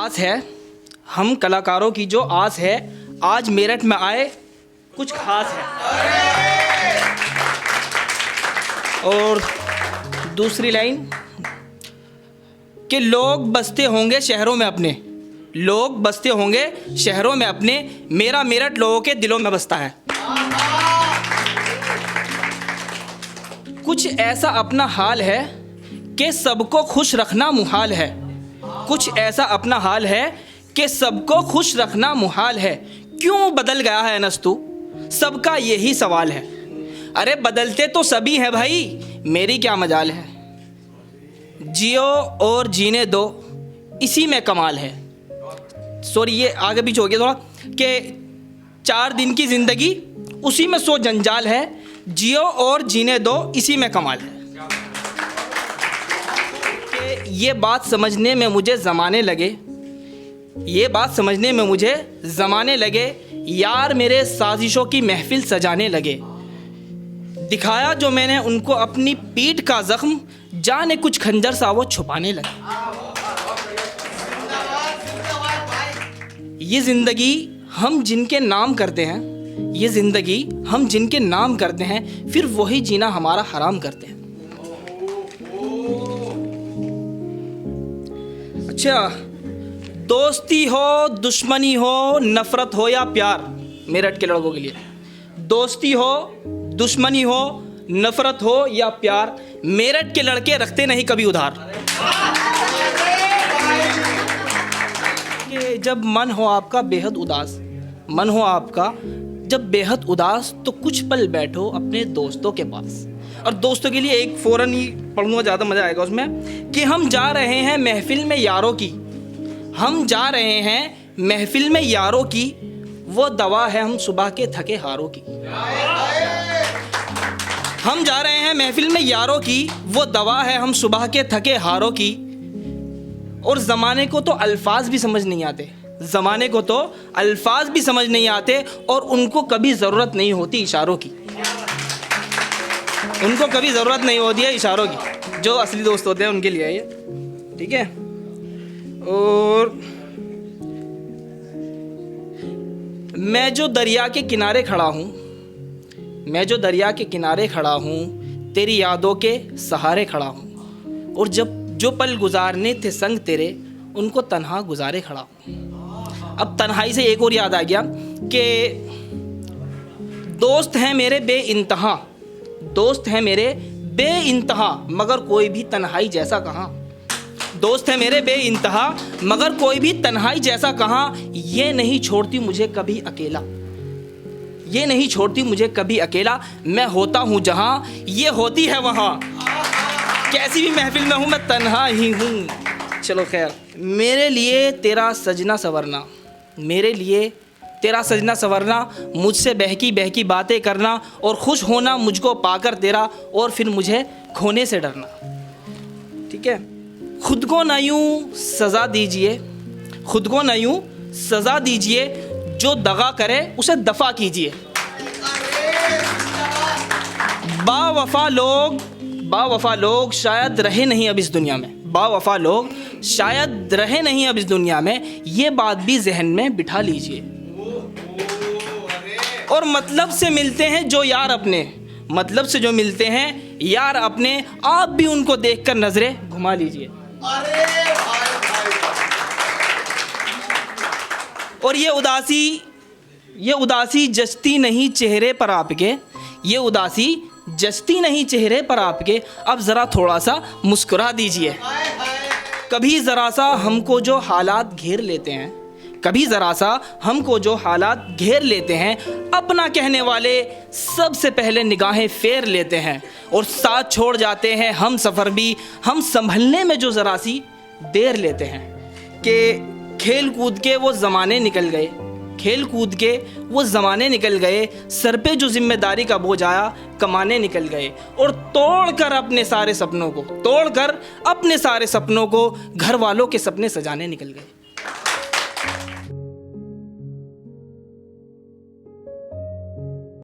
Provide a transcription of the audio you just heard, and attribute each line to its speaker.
Speaker 1: आस है, हम कलाकारों की जो आस है, आज मेरठ में आए कुछ खास है। और दूसरी लाइन कि लोग बसते होंगे शहरों में अपने, लोग बसते होंगे शहरों में अपने, मेरा मेरठ लोगों के दिलों में बसता है। कुछ ऐसा अपना हाल है कि सबको खुश रखना मुहाल है, कुछ ऐसा अपना हाल है कि सबको खुश रखना मुहाल है। क्यों बदल गया है नस्तु, सबका यही सवाल है। अरे बदलते तो सभी हैं भाई, मेरी क्या मजाल है। जियो और जीने दो, इसी में कमाल है। सॉरी ये आगे पीछे हो गया थोड़ा, कि 4 दिन की ज़िंदगी उसी में 100 जंजाल है, जियो और जीने दो इसी में कमाल है। कि ये बात समझने में मुझे ज़माने लगे, ये बात समझने में मुझे ज़माने लगे, यार मेरे साजिशों की महफिल सजाने लगे। दिखाया जो मैंने उनको अपनी पीठ का ज़ख्म, जाने कुछ खंजर सा वो छुपाने लगे। ये ज़िंदगी हम जिनके नाम करते हैं, ये ज़िंदगी हम जिनके नाम करते हैं, फिर वही जीना हमारा हराम करते हैं। अच्छा, दोस्ती हो, दुश्मनी हो, नफ़रत हो या प्यार, मेरठ के लड़कों के लिए दोस्ती हो, दुश्मनी हो, नफ़रत हो या प्यार, मेरठ के लड़के रखते नहीं कभी उधार। कि जब मन हो आपका बेहद उदास, मन हो आपका जब बेहद उदास, तो कुछ पल बैठो अपने दोस्तों के पास। और दोस्तों के लिए एक फ़ौरन ही पढ़ूंगा, ज़्यादा मज़ा आएगा उसमें, कि हम जा रहे हैं महफिल में यारों की, हम जा रहे हैं महफिल में यारों की, वो दवा है हम सुबह के थके हारों की। हम जा रहे हैं महफिल में यारों की, वो दवा है हम सुबह के थके हारों की। और ज़माने को तो अल्फाज भी समझ नहीं आते, ज़माने को तो अल्फाज भी समझ नहीं आते, और उनको कभी ज़रूरत नहीं होती इशारों की, उनको कभी ज़रूरत नहीं होती है इशारों की। जो असली दोस्त होते हैं उनके लिए ये, ठीक है। और मैं जो दरिया के किनारे खड़ा हूँ, मैं जो दरिया के किनारे खड़ा हूँ, तेरी यादों के सहारे खड़ा हूँ। और जब जो पल गुजारने थे संग तेरे, उनको तन्हा गुजारे खड़ा हूँ। अब तन्हाई से एक और याद आ गया कि दोस्त हैं मेरे बेइंतहा, दोस्त हैं मेरे बेइंतहा, मगर कोई भी तन्हाई जैसा कहाँ। दोस्त है मेरे बेइंतहा, मगर कोई भी तन्हाई जैसा कहाँ। ये नहीं छोड़ती मुझे कभी अकेला, ये नहीं छोड़ती मुझे कभी अकेला। मैं होता हूँ जहाँ, ये होती है वहाँ। कैसी भी महफिल में हूँ मैं तन्हा ही हूँ। चलो खैर, मेरे लिए तेरा सजना संवरना, मेरे लिए तेरा सजना संवरना, मुझसे बहकी बहकी बातें करना, और खुश होना मुझको पाकर तेरा, और फिर मुझे खोने से डरना। ठीक है। खुद को न यूँ सज़ा दीजिए, खुद को न यूँ सज़ा दीजिए, जो दगा करे उसे दफ़ा कीजिए। बावफा लोग शायद रहे नहीं अब इस दुनिया में, बावफा लोग शायद रहे नहीं अब इस दुनिया में, ये बात भी जहन में बिठा लीजिए। और मतलब से मिलते हैं जो यार अपने, मतलब से जो मिलते हैं यार अपने, आप भी उनको देखकर नजरें घुमा लीजिए। और ये उदासी जचती नहीं चेहरे पर आपके, ये उदासी जचती नहीं चेहरे पर आपके, अब ज़रा थोड़ा सा मुस्कुरा दीजिए। कभी ज़रा सा हमको जो हालात घेर लेते हैं, कभी ज़रा सा हमको जो हालात घेर लेते हैं, अपना कहने वाले सबसे पहले निगाहें फेर लेते हैं, और साथ छोड़ जाते हैं हम सफ़र भी, हम संभलने में जो ज़रा सी देर लेते हैं। कि खेल कूद के वो ज़माने निकल गए, खेल कूद के वो ज़माने निकल गए, सर पे जो जिम्मेदारी का बोझ आया कमाने निकल गए, और तोड़कर अपने सारे सपनों को, तोड़कर अपने सारे सपनों को घर वालों के सपने सजाने निकल गए।